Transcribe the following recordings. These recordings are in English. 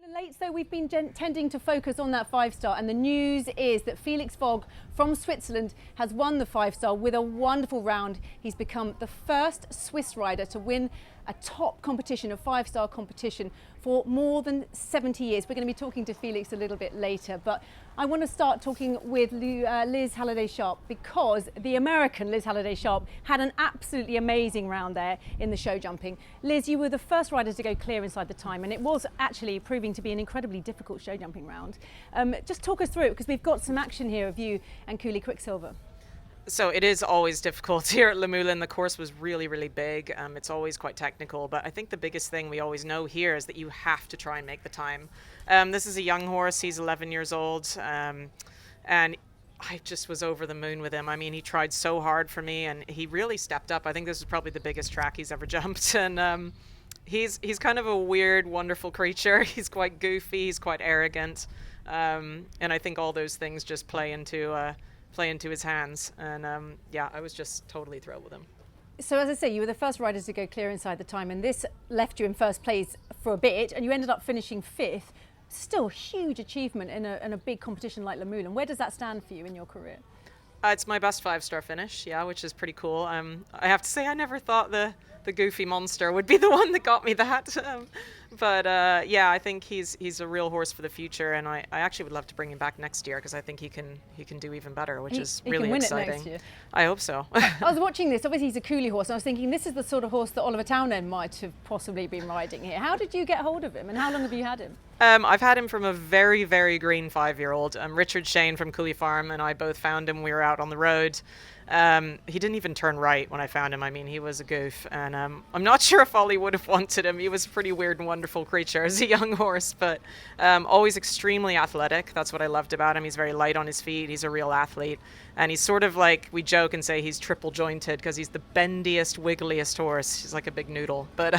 Late, so we've been tending to focus on that 5-star, and the news is that Felix Vogt from Switzerland has won the 5-star with a wonderful round. He's become the first Swiss rider to win a top competition, a 5-star competition, for more than 70 years. We're going to be talking to Felix a little bit later, but I want to start talking with Liz Halliday-Sharp, because the American Liz Halliday-Sharp had an absolutely amazing round there in the show jumping. Liz, you were the first rider to go clear inside the time, and it was actually proving to be an incredibly difficult show jumping round. Just talk us through it, because we've got some action here of you and Cooley Quicksilver. So it is always difficult here at Luhmühlen. The course was really, really big. It's always quite technical, but I think the biggest thing we always know here is that you have to try and make the time. This is a young horse. He's 11 years old, and I just was over the moon with him. I mean, he tried so hard for me, and he really stepped up. I think this is probably the biggest track he's ever jumped, and he's kind of a weird, wonderful creature. He's quite goofy. He's quite arrogant, and I think all those things just play into his hands, and yeah, I was just totally thrilled with him. So as I say, you were the first rider to go clear inside the time, and this left you in first place for a bit, and you ended up finishing 5th. Still a huge achievement in a big competition like Luhmühlen. Where does that stand for you in your career? It's my best 5-star finish, yeah, which is pretty cool. I have to say, I never thought the goofy monster would be the one that got me that. But yeah, I think he's a real horse for the future, and I actually would love to bring him back next year, because I think he can do even better, which is really can win exciting. It next year. I hope so. I was watching this. Obviously, he's a Cooley horse, and I was thinking this is the sort of horse that Oliver Townend might have possibly been riding here. How did you get hold of him, and how long have you had him? I've had him from a very, very green 5-year-old. Richard Shane from Cooley Farm and I both found him. We were out on the road. He didn't even turn right when I found him. I mean, he was a goof, and I'm not sure if Ollie would have wanted him. He was a pretty weird and wonderful creature as a young horse, but always extremely athletic. That's what I loved about him. He's very light on his feet. He's a real athlete, and he's sort of like, we joke and say he's triple jointed, because he's the bendiest, wiggliest horse. He's like a big noodle, but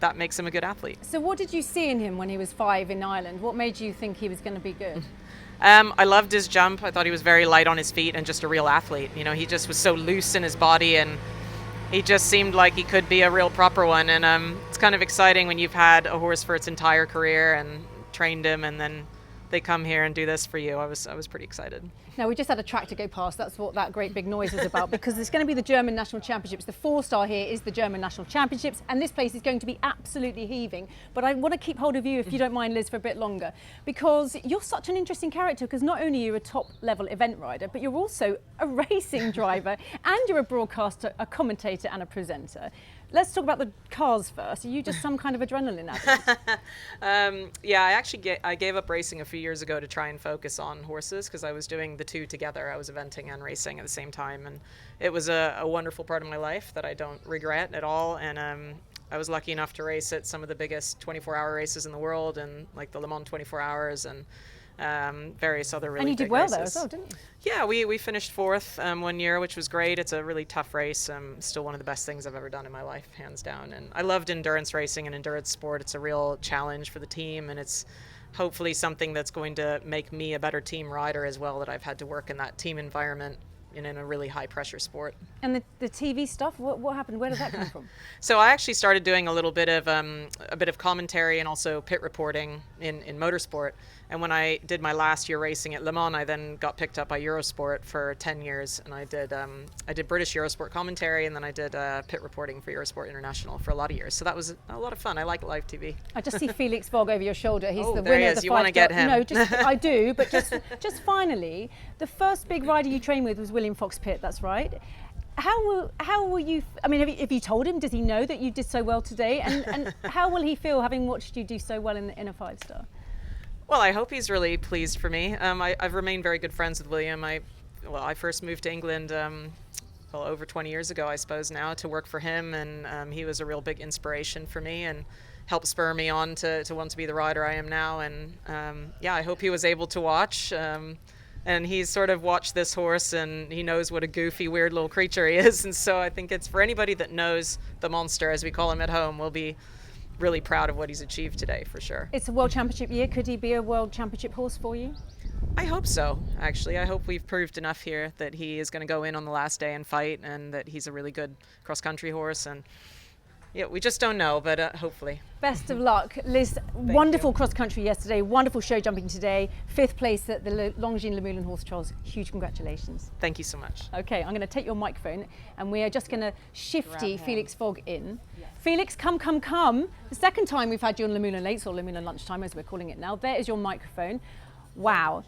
that makes him a good athlete. So what did you see in him when he was 5 in Ireland? What made you think he was going to be good? I loved his jump. I thought he was very light on his feet and just a real athlete. You know, he just was so loose in his body, and he just seemed like he could be a real proper one. And it's kind of exciting when you've had a horse for its entire career and trained him, and then they come here and do this for you. I was pretty excited. Now, we just had a tractor go past. That's what that great big noise is about, because it's going to be the German National Championships. The 4-star here is the German National Championships, and this place is going to be absolutely heaving. But I want to keep hold of you, if you don't mind, Liz, for a bit longer, because you're such an interesting character, because not only are you a top-level event rider, but you're also a racing driver, and you're a broadcaster, a commentator, and a presenter. Let's talk about the cars first. Are you just some kind of adrenaline addict? Yeah, I gave up racing a few years ago to try and focus on horses, because I was doing the two together. I was eventing and racing at the same time, and it was a wonderful part of my life that I don't regret at all. And I was lucky enough to race at some of the biggest 24-hour races in the world, and like the Le Mans 24 Hours and various other really big races. And you did well there as well, didn't you? Yeah, we finished 4th one year, which was great. It's a really tough race. Still one of the best things I've ever done in my life, hands down. And I loved endurance racing and endurance sport. It's a real challenge for the team, and it's hopefully something that's going to make me a better team rider as well, that I've had to work in that team environment in a really high pressure sport. And the TV stuff, what happened? Where did that come from? So I actually started doing a bit of commentary and also pit reporting in motorsport. And when I did my last year racing at Le Mans, I then got picked up by Eurosport for 10 years, and I did British Eurosport commentary, and then I did pit reporting for Eurosport International for a lot of years. So that was a lot of fun. I like live TV. I just see Felix Vogt over your shoulder. He's the there winner he of is. the You want to get him? No, I do. But just finally, the first big rider you trained with was William Fox Pitt. That's right. How will you? I mean, have you told him? Does he know that you did so well today? And how will he feel having watched you do so well in a 5-star? Well, I hope he's really pleased for me. I've remained very good friends with William. I first moved to England over 20 years ago, I suppose now, to work for him, and he was a real big inspiration for me and helped spur me on to want to be the rider I am now. And yeah, I hope he was able to watch. And he's sort of watched this horse, and he knows what a goofy, weird little creature he is. And so I think it's for anybody that knows the monster, as we call him at home, will be really proud of what he's achieved today, for sure. It's a World Championship year. Could he be a World Championship horse for you? I hope so, actually. I hope we've proved enough here that he is going to go in on the last day and fight, and that he's a really good cross-country horse. And Yeah, we just don't know, but hopefully. Best of luck. Liz, wonderful cross country yesterday, wonderful show jumping today, 5th place at the Longines Luhmühlen Horse Trials. Huge congratulations. Thank you so much. Okay, I'm going to take your microphone and we are just going to shifty Felix Fogg in. Yes. Felix, come. The second time we've had you on Luhmühlen Lates, or Luhmühlen Lunchtime as we're calling it now. There is your microphone. Wow.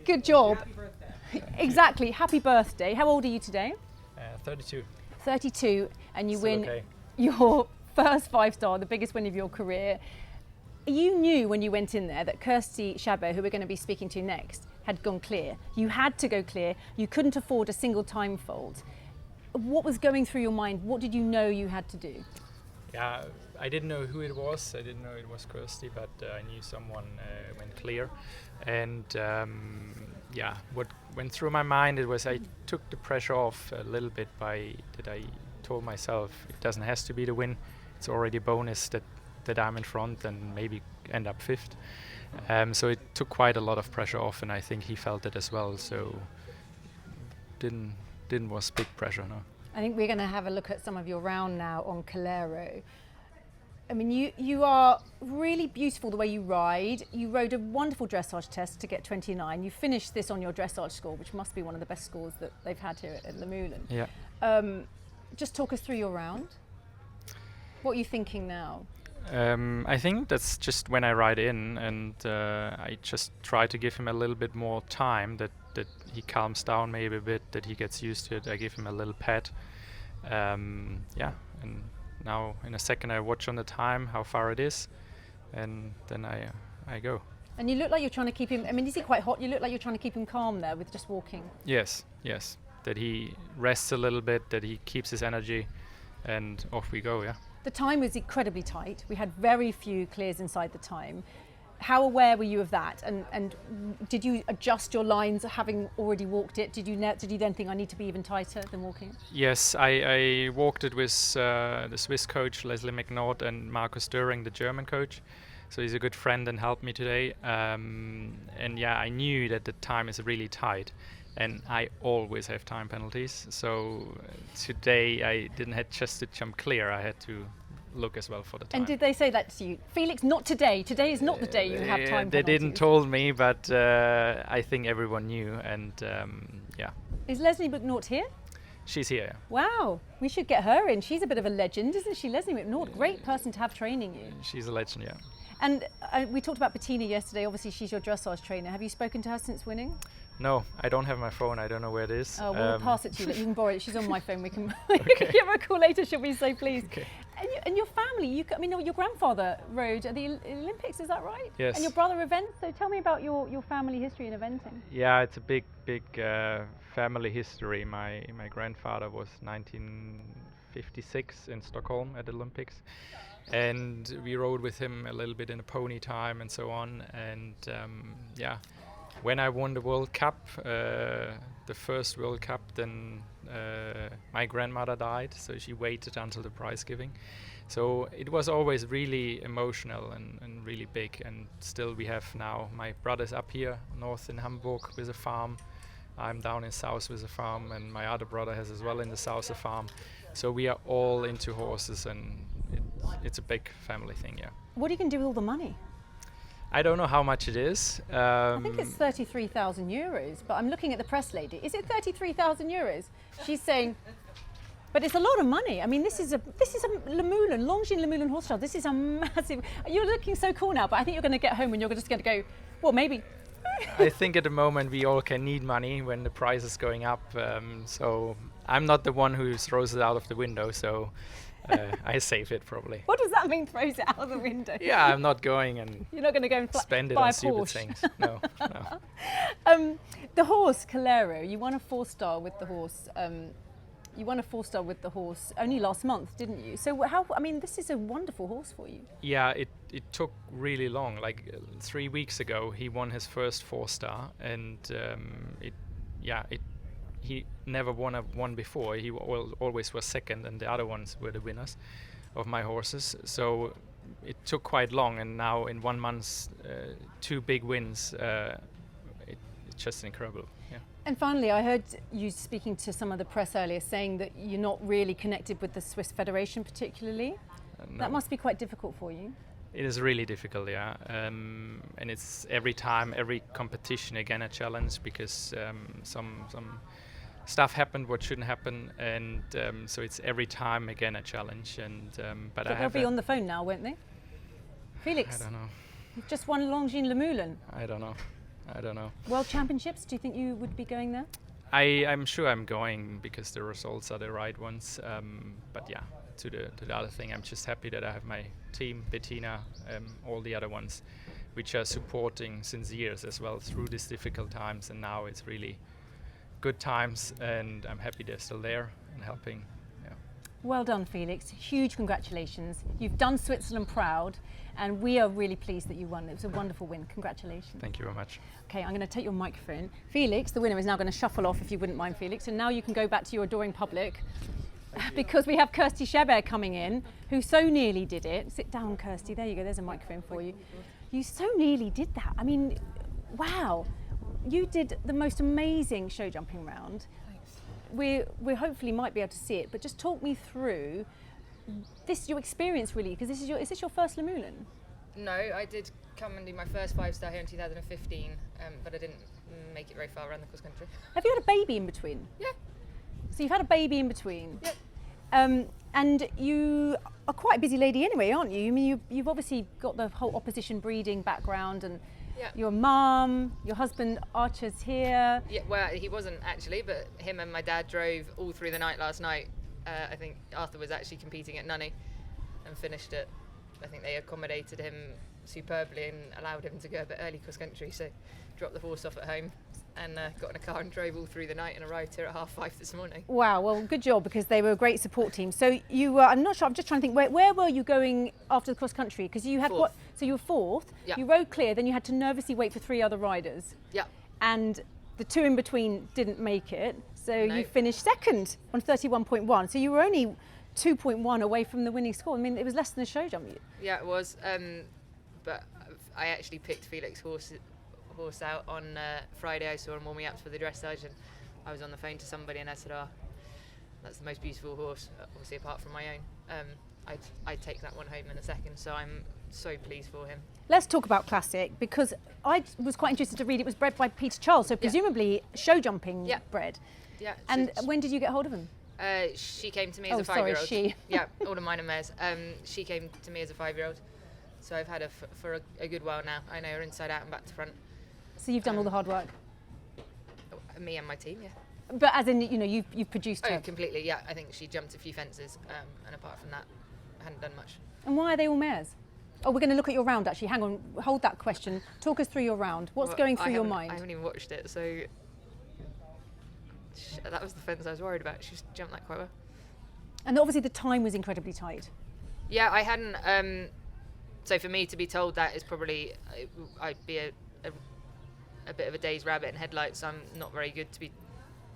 Good job. Happy birthday. Exactly. Happy birthday. How old are you today? 32. 32, and you Still win okay. your first 5-star, the biggest win of your career. You knew when you went in there that Kirsty Chabot, who we're going to be speaking to next, had gone clear. You had to go clear. You couldn't afford a single time fold. What was going through your mind? What did you know you had to do? Yeah, I didn't know who it was. I didn't know it was Kirsty, but I knew someone went clear. And yeah, what went through my mind, it was I took the pressure off a little bit by that I told myself it doesn't have to be the win. It's already a bonus that I'm in front and maybe end up 5th. So it took quite a lot of pressure off, and I think he felt it as well. So didn't was big pressure, no. I think we're going to have a look at some of your round now on Calero. I mean, you are really beautiful the way you ride. You rode a wonderful dressage test to get 29. You finished this on your dressage score, which must be one of the best scores that they've had here at Luhmühlen. Yeah. Just talk us through your round. What are you thinking now? I think that's just when I ride in, and I just try to give him a little bit more time, that he calms down maybe a bit, that he gets used to it. I give him a little pat. Yeah, and now in a second I watch on the time how far it is, and then I go. And you look like you're trying to keep him, I mean, is he quite hot? You look like you're trying to keep him calm there with just walking. Yes. That he rests a little bit, that he keeps his energy, and off we go, yeah. The time was incredibly tight. We had very few clears inside the time. How aware were you of that? And did you adjust your lines having already walked it? Did you then think I need to be even tighter than walking it? Yes, I walked it with the Swiss coach Leslie McNaught and Markus Döring, the German coach. So he's a good friend and helped me today. And yeah, I knew that the time is really tight. And I always have time penalties. So today I didn't have just to jump clear. I had to look as well for the time. And did they say that to you? Felix, not today. Today is not the day you have time They penalties. didn't told me, but I think everyone knew. And yeah. Is Leslie McNaught here? She's here. Wow, we should get her in. She's a bit of a legend, isn't she? Leslie McNaught, great person to have training you. She's a legend, yeah. And we talked about Bettina yesterday. Obviously, she's your dressage trainer. Have you spoken to her since winning? No, I don't have my phone. I don't know where it is. Oh, we'll pass it to you. You can borrow it. She's on my phone. We can give her a call later. She'll be so pleased. Okay. And your family. I mean, your grandfather rode at the Olympics. Is that right? Yes. And your brother events. So tell me about your family history in eventing. Yeah, it's a big family history. My grandfather was 1956 in Stockholm at the Olympics, and we rode with him a little bit in a pony time and so on. And yeah, when I won the World Cup, the first World Cup, then my grandmother died, so she waited until the prize giving. So it was always really emotional and really big. And still we have now, my brother's up here north in Hamburg with a farm. I'm down in south with a farm, and my other brother has as well in the south a farm. So we are all into horses, and it's a big family thing, yeah. What are you going to do with all the money? I don't know how much it is. I think it's 33,000 euros, but I'm looking at the press lady. Is it 33,000 euros? She's saying, but it's a lot of money. I mean, this is a Luhmühlen, Longines Luhmühlen horse trial. This is a massive. You're looking so cool now, but I think you're going to get home and you're just going to go, well, maybe. I think at the moment we all can need money when the price is going up. So I'm not the one who throws it out of the window. So I save it probably. What does that mean, throws it out of the window? Yeah, I'm not going and you're not going to go and spend it buy on a stupid Porsche. things. No. The horse, Calero, you won a 4-star with the horse. You won a 4-star with the horse only last month, didn't you? So I mean, this is a wonderful horse for you. Yeah, it took really long. Like 3 weeks ago, he won his first 4-star, and he never won before. He always was second, and the other ones were the winners of my horses. So it took quite long, and now in 1 month, 2 big wins. just incredible. Yeah. And finally, I heard you speaking to some of the press earlier saying that you're not really connected with the Swiss Federation particularly. No. That must be quite difficult for you. It is really difficult, yeah. And it's every time, every competition again a challenge, because some stuff happened what shouldn't happen, and so it's every time again a challenge. And but They'll be on the phone now, won't they? Felix, I don't know. you've just won Longines Luhmühlen. I don't know. World Championships, do you think you would be going there? I'm sure I'm going because the results are the right ones. But yeah, to the other thing, I'm just happy that I have my team, Bettina, all the other ones, which are supporting since years as well through these difficult times. And now it's really good times, and I'm happy they're still there and helping. Yeah. Well done, Felix. Huge congratulations. You've done Switzerland proud, and we are really pleased that you won. It was a wonderful win. Congratulations. Thank you very much. Okay, I'm going to take your microphone. Felix, the winner, is now going to shuffle off, if you wouldn't mind, Felix. And now you can go back to your adoring public, because we have Kirsty Scheber coming in, who so nearly did it. Sit down, Kirsty. There you go. There's a microphone for you. You so nearly did that. I mean, wow. You did the most amazing show jumping round. Thanks. We hopefully might be able to see it, but just talk me through your experience really, because is this your first Luhmühlen? No, I did come and do my first 5-star here in 2015, but I didn't make it very far around the cross country. Have you had a baby in between? Yeah. So you've had a baby in between. Yeah. And you are quite a busy lady anyway, aren't you? I mean, you've obviously got the whole opposition breeding background, and Yeah. your mum, your husband Archer's here. Yeah, well, he wasn't actually, but him and my dad drove all through the night last night. I think Arthur was actually competing at Nunny and finished it. I think they accommodated him superbly and allowed him to go a bit early cross country, so dropped the horse off at home and got in a car and drove all through the night and arrived here at 5:30 this morning. Wow, well, good job, because they were a great support team. So you were, I'm not sure, I'm just trying to think, where were you going after the cross country? Because you had Fourth. what? So you were fourth, Yeah. you rode clear, then you had to nervously wait for 3 other riders. Yeah. And the 2 in between didn't make it. So No. you finished second on 31.1. So you were only 2.1 away from the winning score. I mean, it was less than a show jump. Yeah, it was. But I actually picked Felix horse out on Friday. I saw him warming up for the dressage, and I was on the phone to somebody and I said, "Oh, that's the most beautiful horse, obviously apart from my own." I'd take that one home in a second, so I'm so pleased for him. Let's talk about Classic, because I was quite interested to read it was bred by Peter Charles, so presumably show jumping Yeah. bred. Yeah. And when did you get hold of him? She came to me as Oh, a sorry, 5-year-old. she. Yeah, all of mine are mares. She came to me as a 5-year-old, so I've had her for a good while now. I know her inside out and back to front. So you've done all the hard work. Me and my team, yeah. But as in, you know, you've produced Oh, her. completely, yeah. I think she jumped a few fences, and apart from that, I hadn't done much. And why are they all mares? Oh, we're going to look at your round actually. Hang on, hold that question. Talk us through your round. What's Well, going through your I mind? haven't even watched it, so that was the fence I was worried about. She just jumped that quite well. And obviously the time was incredibly tight. Yeah, I hadn't. So for me to be told that is probably I'd be a bit of a dazed rabbit in headlights. I'm not very good to be.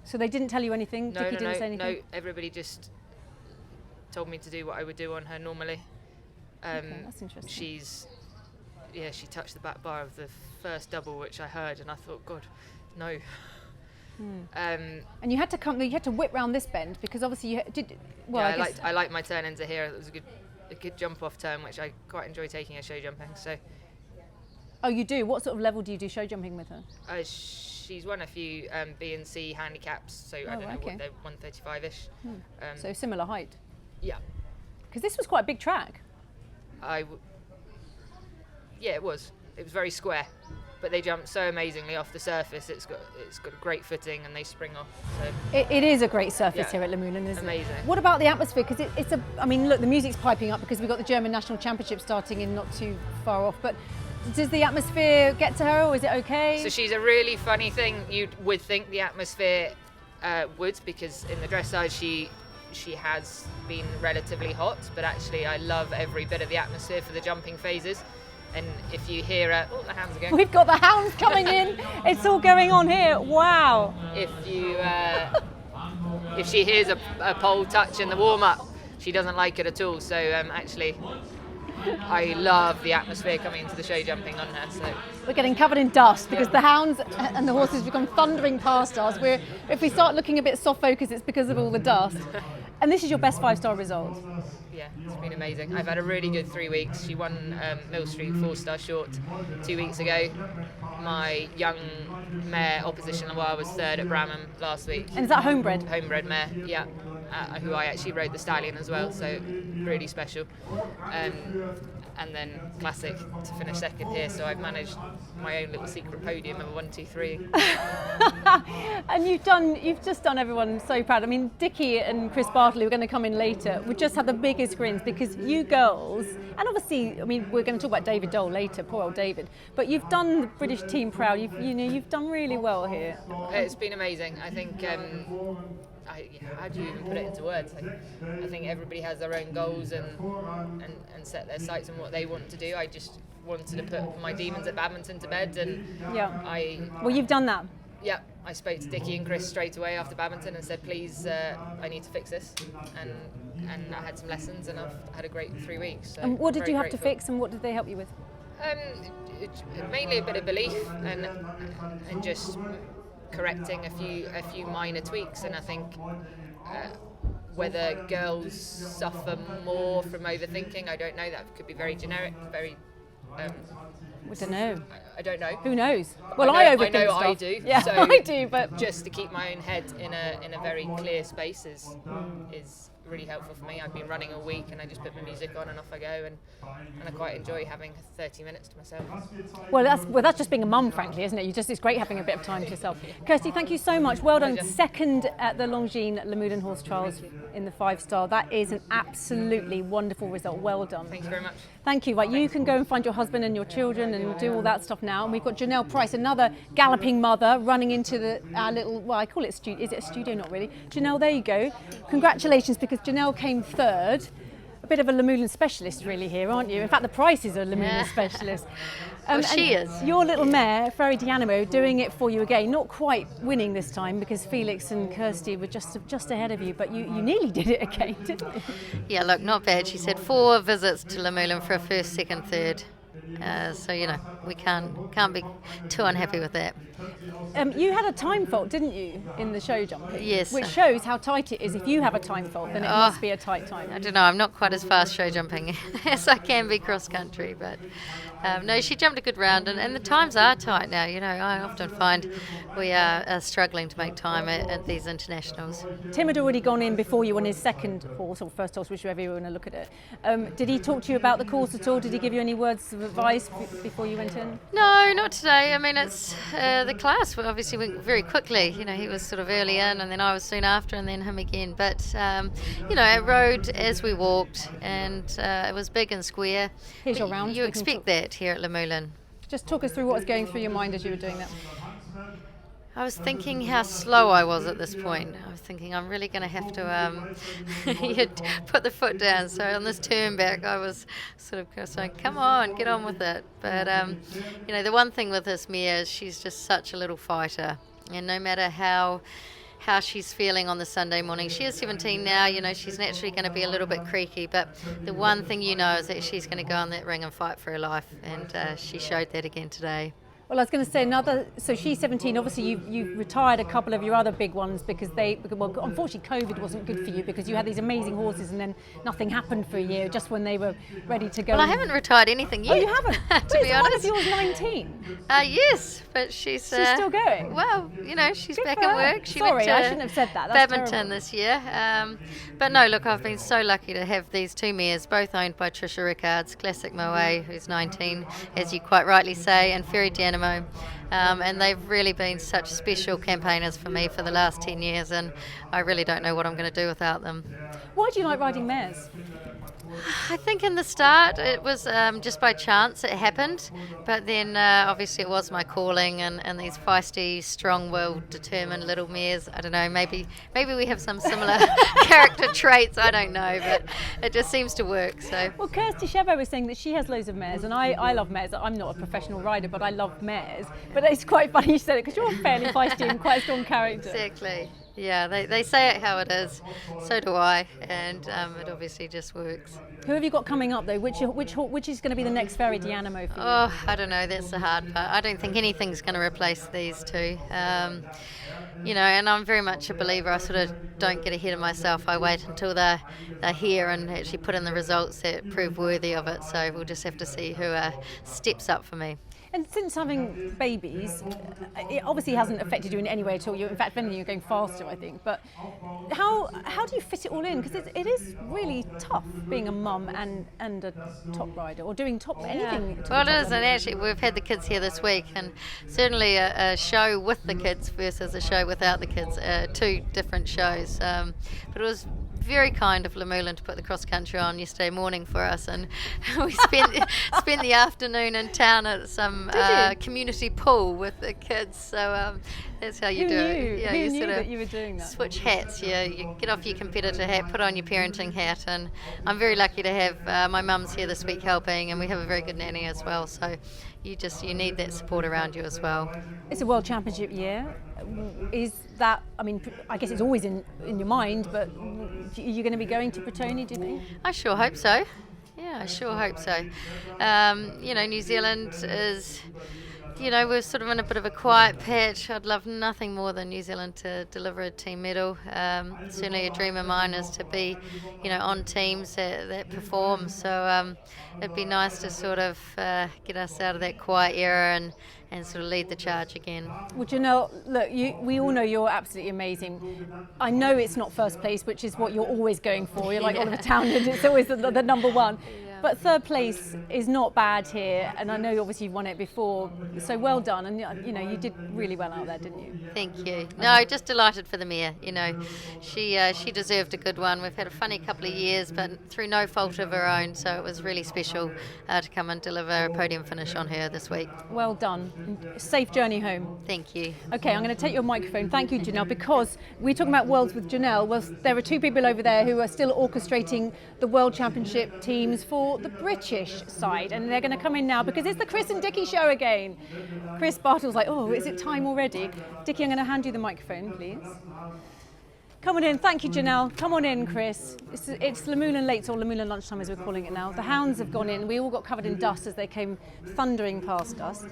So they didn't tell you anything? No, Dickie didn't say anything? no. Everybody just told me to do what I would do on her normally. Okay, that's interesting. She touched the back bar of the first double, which I heard, and I thought, God, no. And you had to whip round this bend, because obviously you did. Well, yeah, I guess I liked my turn into here. It was a good jump off turn, which I quite enjoy taking as show jumping. So. Oh, you do? What sort of level do you do show jumping with her? She's won a few B and C handicaps, so I don't know okay. what they're 135-ish. So similar height. Yeah, Because this was quite a big track. Yeah, it was. It was very square, but they jumped so amazingly off the surface. It's got great footing, and they spring off. So It is a great surface Yeah. here at Luhmühlen, isn't Amazing. it? What about the atmosphere? Because it's a. I mean, look, the music's piping up because we've got the German National Championship starting in not too far off. But does the atmosphere get to her, or is it okay? So she's a really funny thing. You would think the atmosphere would, because in the dressage she has been relatively hot, but actually I love every bit of the atmosphere for the jumping phases. And if you hear the hounds are going. We've got the hounds coming in. It's all going on here. Wow. If she hears a pole touch in the warm up, she doesn't like it at all. So actually, I love the atmosphere coming into the show jumping on her. So We're getting covered in dust because the hounds and the horses become thundering past us. If we start looking a bit soft focus, it's because of all the dust. And this is your best 5-star result. yeah, it's been amazing. I've had a really good 3 weeks. She won Mill Street 4-star short 2 weeks ago. My young mare opposition Loire was third at Bramham last week. And is that homebred? Homebred mare, yeah. Who I actually rode the stallion as well, so really special. And then Classic to finish second here, so I've managed my own little secret podium of a 1, 2, 3. And you've just done everyone so proud. I mean, Dickie and Chris Bartley, we're going to come in later, we just had the biggest grins because you girls, and obviously, I mean, we're going to talk about David Dole later, poor old David, but you've done the British team proud. You've done really well here. It's been amazing. I think. How do you even put it into words? I think everybody has their own goals and set their sights on what they want to do. I just wanted to put my demons at badminton to bed, and well, you've done that. Yeah, I spoke to Dickie and Chris straight away after badminton and said, please, I need to fix this, and I had some lessons, and I've had a great 3 weeks. So and what did you have grateful. to fix, and what did they help you with? Mainly a bit of belief and just correcting a few minor tweaks, and I think whether girls suffer more from overthinking, I don't know. That could be very generic, very. I don't know. I don't know. Who knows? Well, I overthink I know stuff. I do. Yeah, so I do. But just to keep my own head in a very clear space is really helpful for me. I've been running all week, and I just put my music on and off I go, and I quite enjoy having 30 minutes to myself. Well, that's just being a mum, frankly, isn't it? It's great having a bit of time to yourself. Kirsty, thank you so much. Well done. Pleasure. Second at the Longines Luhmühlen Horse Trials in the 5-star. That is an absolutely wonderful result. Well done. Thank you very much. Thank you. Right, you can go and find your husband and your children and do all that stuff now. And we've got Janelle Price, another galloping mother, running into our little, well, I call it studio. Is it a studio? Not really. Janelle, there you go. Congratulations, because Janelle came third. A bit of a Luhmühlen specialist really here, aren't you? In fact, the Price is a Luhmühlen specialist. Well, she is. Your little mare, Ferry Dianimo, doing it for you again. Not quite winning this time because Felix and Kirsty were just ahead of you, but you nearly did it again, didn't you? Yeah, look, not bad. She said 4 visits to Luhmühlen for a first, second, third. So, we can't be too unhappy with that. You had a time fault, didn't you, in the show jumping? Yes. Which shows how tight it is. If you have a time fault, then it must be a tight time. I don't know, I'm not quite as fast show jumping as I can be cross country, but no, she jumped a good round, and the times are tight now. I often find we are struggling to make time at these internationals. Tim had already gone in before you on his second horse, or first horse, whichever you want to look at it. Did he talk to you about the course at all? Did he give you any words of advice before you went in? No, not today. I mean, it's the class obviously went very quickly. He was sort of early in, and then I was soon after, and then him again. But, I rode as we walked, and it was big and square. Here's your round. You expect that here at Luhmühlen. Just talk us through what was going through your mind as you were doing that. I was thinking how slow I was at this point. I was thinking I'm really going to have to put the foot down. So on this turn back, I was sort of saying, come on, get on with it. But, the one thing with this mare is she's just such a little fighter. And no matter how she's feeling on the Sunday morning, she is 17 now, she's naturally going to be a little bit creaky. But the one thing is that she's going to go in that ring and fight for her life. And she showed that again today. Well, I was going to say so she's 17. Obviously, you've retired a couple of your other big ones because unfortunately, COVID wasn't good for you because you had these amazing horses and then nothing happened for a year just when they were ready to go. Well, I haven't retired anything yet. Oh, you haven't? to be honest. One of yours 19? Yes, but she's still going? Well, she's Good back for in her. work. She Sorry, went to I shouldn't have said that. That's badminton terrible. this year. But no, look, I've been so lucky to have these 2 mares, both owned by Trisha Rickards, Classic Moe, who's 19, as you quite rightly say, and Ferry Dianimo. And they've really been such special campaigners for me for the last 10 years, and I really don't know what I'm going to do without them. Why do you like riding mares? I think in the start it was just by chance it happened, but then obviously it was my calling, and these feisty, strong-willed, determined little mares. I don't know, maybe we have some similar character traits, I don't know, but it just seems to work. So. Well, Kirsty Chevo was saying that she has loads of mares, and I love mares. I'm not a professional rider, but I love mares. But it's quite funny you said it because you're fairly feisty and quite a strong character. Exactly. Yeah, they say it how it is. So do I, and it obviously just works. Who have you got coming up though? Which is going to be the next Ferry Dynamo for you? Oh, I don't know. That's the hard part. I don't think anything's going to replace these two. And I'm very much a believer. I sort of don't get ahead of myself. I wait until they're here and actually put in the results that prove worthy of it. So we'll just have to see who steps up for me. And since having babies, it obviously hasn't affected you in any way at all. In fact, if anything, you're going faster, I think. But how do you fit it all in? Because it is really tough being a mum and a top rider, or doing anything. Yeah. Well, it is, and actually we've had the kids here this week, and certainly a show with the kids versus a show without the kids, two different shows. But it was very kind of Luhmühlen to put the cross country on yesterday morning for us, and we spent the afternoon in town at some community pool with the kids. So that's how you do it. Yeah, Who knew that you were doing that? Switch hats. Yeah, you get off your competitor hat, put on your parenting hat, and I'm very lucky to have my mum's here this week helping, and we have a very good nanny as well. So you need that support around you as well. It's a World Championship year. Is that, I mean, I guess it's always in your mind, but are you going to be going to Bretoni, do you think? I sure hope so. Yeah, I sure hope so. New Zealand is, we're sort of in a bit of a quiet patch. I'd love nothing more than New Zealand to deliver a team medal. Certainly a dream of mine is to be, on teams that perform. So it'd be nice to sort of get us out of that quiet era and sort of lead the charge again. Well, Janelle, look, we all know you're absolutely amazing. I know it's not first place, which is what you're always going for. You're like Oliver Townend, it's always the number one. Yeah. But third place is not bad here, and I know obviously you've won it before, so well done. And you did really well out there, didn't you? Thank you. No, just delighted for the mare. She deserved a good one. We've had a funny couple of years, but through no fault of her own, so it was really special to come and deliver a podium finish on her this week. Well done. Safe journey home. Thank you. Okay, I'm going to take your microphone. Thank you, Janelle, because we're talking about Worlds with Janelle. Well, there are two people over there who are still orchestrating the World Championship teams for the British side, and they're going to come in now because it's the Chris and Dickie show again. Chris Bartle's like, oh, is it time already? Dickie, I'm going to hand you the microphone, please. Come on in. Thank you, Janelle. Come on in, Chris. It's Luhmühlen late, or Luhmühlen lunchtime as we're calling it now. The hounds have gone in. We all got covered in dust as they came thundering past us.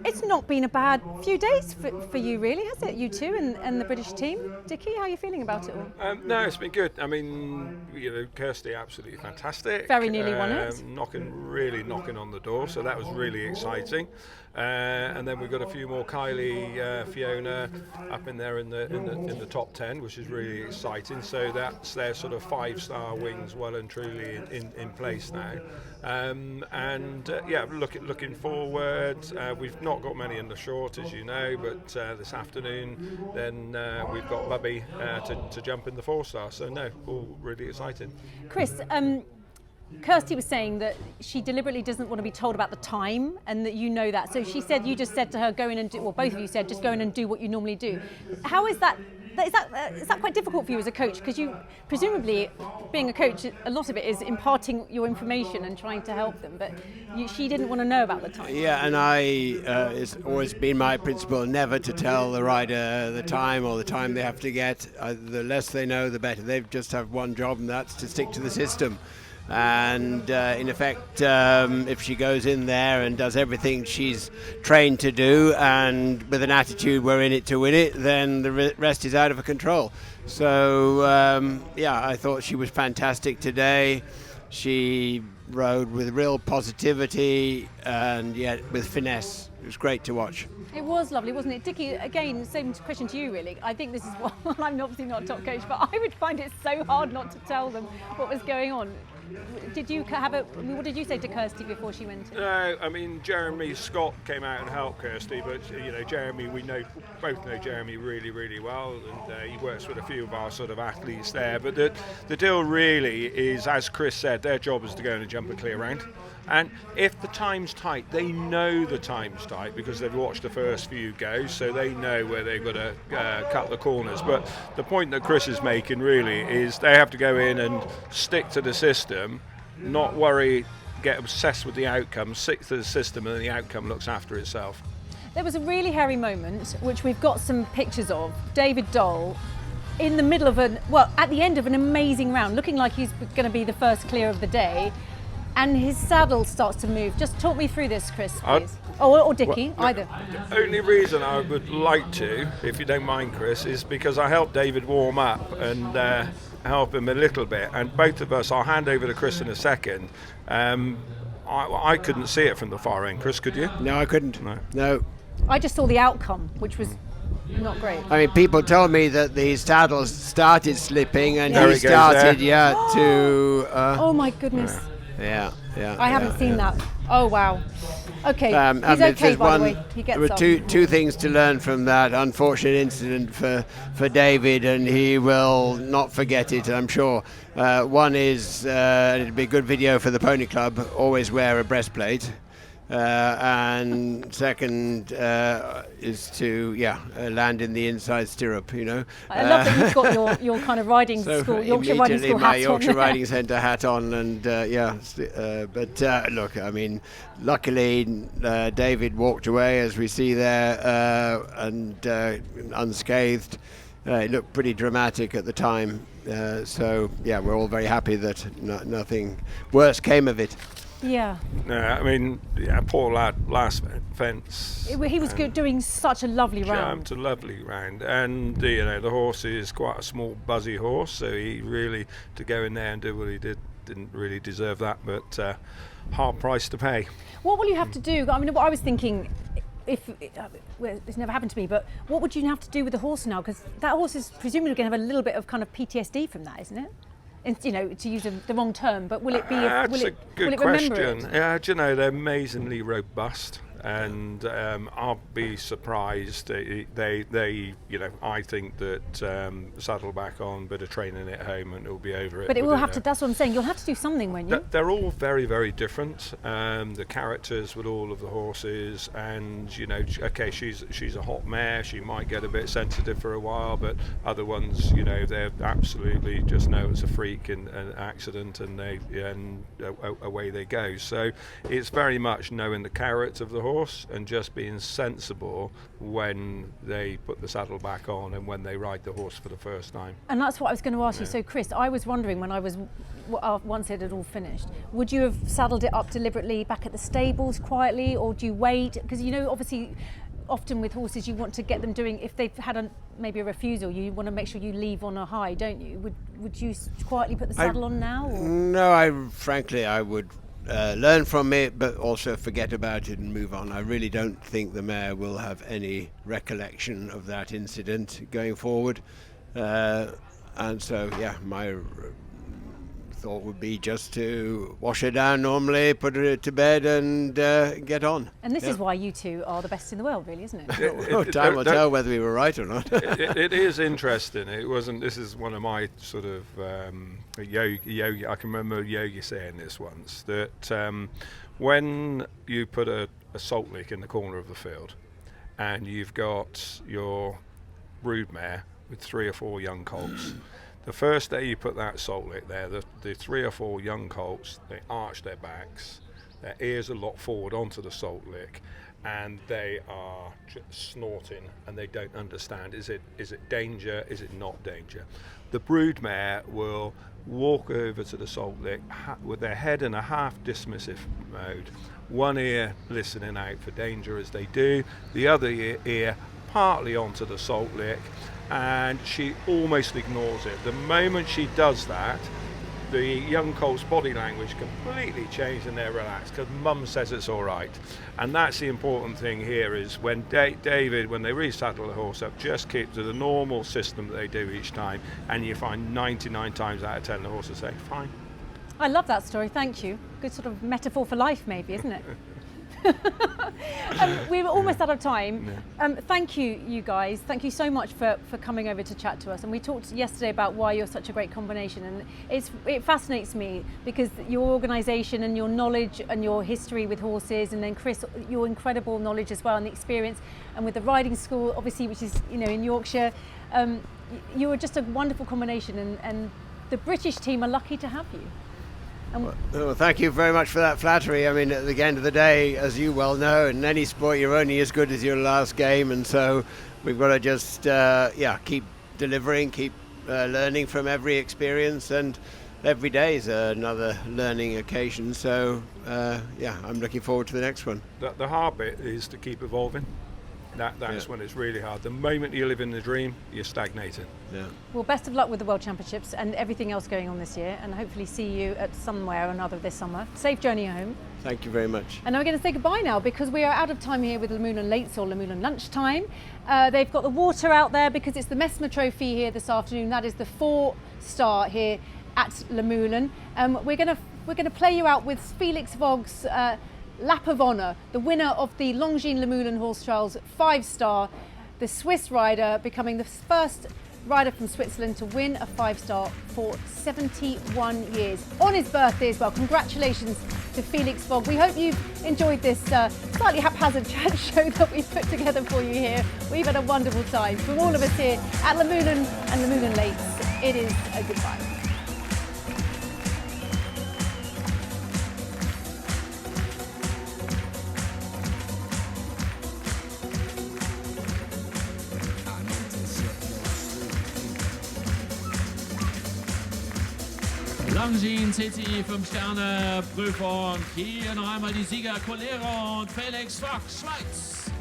It's not been a bad few days for you, really, has it? You two and the British team. Dickie, how are you feeling about it all? No, it's been good. I mean, Kirsty, absolutely fantastic. Very nearly won it. Really knocking on the door, so that was really exciting. And then we've got a few more. Kylie, Fiona, up in there in the top 10, which is really exciting. So that's their sort of 5-star wings well and truly in place now. Looking forward, we've not got many in the short, as you know, but this afternoon then we've got Bubby to jump in the 4-star. So no, all really exciting. Chris, Kirsty was saying that she deliberately doesn't want to be told about the time, and that you know that. So she said you just said to her, go in and do, well, both of you said, just go in and do what you normally do. How is that? Is that quite difficult for you as a coach? Because you, presumably, being a coach, a lot of it is imparting your information and trying to help them, but she didn't want to know about the time. Yeah, and it's always been my principle never to tell the rider the time or the time they have to get. The less they know, the better. They just have one job, and that's to stick to the system. And in effect, if she goes in there and does everything she's trained to do, and with an attitude we're in it to win it, then the rest is out of her control. So I thought she was fantastic today. She rode with real positivity and yet with finesse. It was great to watch. It was lovely, wasn't it? Dickie, again, same question to you, really. I think this is what, I'm obviously not a top coach, but I would find it so hard not to tell them what was going on. Did you what did you say to Kirsty before she went in? No, I mean, Jeremy Scott came out and helped Kirsty, but Jeremy, we both know Jeremy really, really well, and he works with a few of our sort of athletes there. But the deal really is, as Chris said, their job is to go in and jump a clear round. And if the time's tight, they know the time's tight because they've watched the first few go, so they know where they've got to cut the corners. But the point that Chris is making really is they have to go in and stick to the system, not worry, get obsessed with the outcome, stick to the system, and then the outcome looks after itself. There was a really hairy moment, which we've got some pictures of. David Dole in the middle of at the end of an amazing round, looking like he's going to be the first clear of the day, and his saddle starts to move. Just talk me through this, Chris, please. Or Dickie, either. The only reason I would like to, if you don't mind, Chris, is because I helped David warm up and help him a little bit. And both of us, I'll hand over to Chris in a second. I couldn't see it from the far end. Chris, could you? No, I couldn't. No. I just saw the outcome, which was not great. I mean, people told me that the saddles started slipping, and There he he goes started, there. to. Oh my goodness. Yeah. I haven't seen that. Oh wow. Okay. And He's if okay, there's by the one- way. He gets There were up. two things to learn from that unfortunate incident for David, and he will not forget it, I'm sure. One is, it'd be a good video for the Pony Club, always wear a breastplate. And second is to land in the inside stirrup, you know. I love that you've got your kind of riding So school, Yorkshire riding immediately school my hat Yorkshire on. Riding Centre hat on, and but look, I mean, luckily David walked away, as we see there, and unscathed. It looked pretty dramatic at the time, so we're all very happy that nothing worse came of it. Yeah. I mean, poor lad, last fence. He was doing such a lovely round. Jumped a lovely round, and the horse is quite a small, buzzy horse, so he really, to go in there and do what he did, didn't really deserve that, but hard price to pay. What will you have to do? I mean, what I was thinking, it's never happened to me, but what would you have to do with the horse now? Because that horse is presumably going to have a little bit of kind of PTSD from that, isn't it? To use the wrong term, but will it be? That's a good remember question. it? Yeah, do you know, they're amazingly robust, and I'll be surprised. They I think that saddle back on, bit of training at home, and it'll be over it. But it will have to. That's what I'm saying. You'll have to do something, won't you? They're all very, very different. The characters with all of the horses, and okay, she's a hot mare. She might get a bit sensitive for a while, but other ones, they're absolutely just know it's a freak and an accident, and away they go. So it's very much knowing the character of the horse and just being sensible when they put the saddle back on and when they ride the horse for the first time. And that's what I was going to ask you. So, Chris, I was wondering when I was once it had all finished, would you have saddled it up deliberately back at the stables quietly, or do you wait? Because obviously, often with horses, you want to get them doing. If they've had maybe a refusal, you want to make sure you leave on a high, don't you? Would you quietly put the saddle on now? Or? No, I would learn from it, but also forget about it and move on. I really don't think the mare will have any recollection of that incident going forward, and so my thought would be just to wash her down normally, put her to bed, and get on. And this is why you two are the best in the world, really, isn't it? Time will tell whether we were right or not. It is interesting. It wasn't. This is one of my sort of yogi. I can remember Yogi saying this once, that when you put a salt lick in the corner of the field, and you've got your brood mare with 3 or 4 young colts. The first day you put that salt lick there, the 3 or 4 young colts, they arch their backs, their ears are locked forward onto the salt lick, and they are just snorting, and they don't understand, is it danger, is it not danger? The brood mare will walk over to the salt lick with their head in a half dismissive mode, one ear listening out for danger as they do, the other ear partly onto the salt lick, and she almost ignores it. The moment she does that, the young colt's body language completely changed and they're relaxed because mum says it's all right. And that's the important thing here, is when David, when they resaddle the horse up, just keep to the normal system that they do each time, and you find 99 times out of 10 the horse will say, fine. I love that story, thank you. Good sort of metaphor for life, maybe, isn't it? We're almost out of time. Thank you, you guys. Thank you so much for coming over to chat to us. And we talked yesterday about why you're such a great combination. And it fascinates me because your organisation and your knowledge and your history with horses, and then Chris, your incredible knowledge as well and the experience, and with the riding school, obviously, which is in Yorkshire. You are just a wonderful combination, and the British team are lucky to have you. Well, thank you very much for that flattery. I mean, at the end of the day, as you well know, in any sport, you're only as good as your last game, and so we've got to just keep delivering, keep learning from every experience, and every day is another learning occasion. So yeah, I'm looking forward to the next one. The hard bit is to keep evolving. That's when it's really hard. The moment you live in the dream, you're stagnating. Yeah. Well, best of luck with the World Championships and everything else going on this year, and hopefully see you at somewhere or another this summer. Safe journey home. Thank you very much. And now we're going to say goodbye now because we are out of time here with Luhmühlen Lates or Luhmühlen lunchtime. They've got the water out there because it's the Messmer Trophy here this afternoon. That is the 4-star here at Luhmühlen. We're going to play you out with Felix Vogg's Lap of Honour, the winner of the Longines Luhmühlen Horse Trials 5-star, the Swiss rider becoming the first rider from Switzerland to win a 5-star for 71 years on his birthday as well. Congratulations to Felix Vogg. We hope you've enjoyed this slightly haphazard chat show that we've put together for you here. We've had a wonderful time. From all of us here at Luhmühlen and Luhmühlen Lates, it is a goodbye. Longines CCI 5-Sterne-Prüfung. Hier noch einmal die Sieger Colero und Felix Vogt, Schweiz.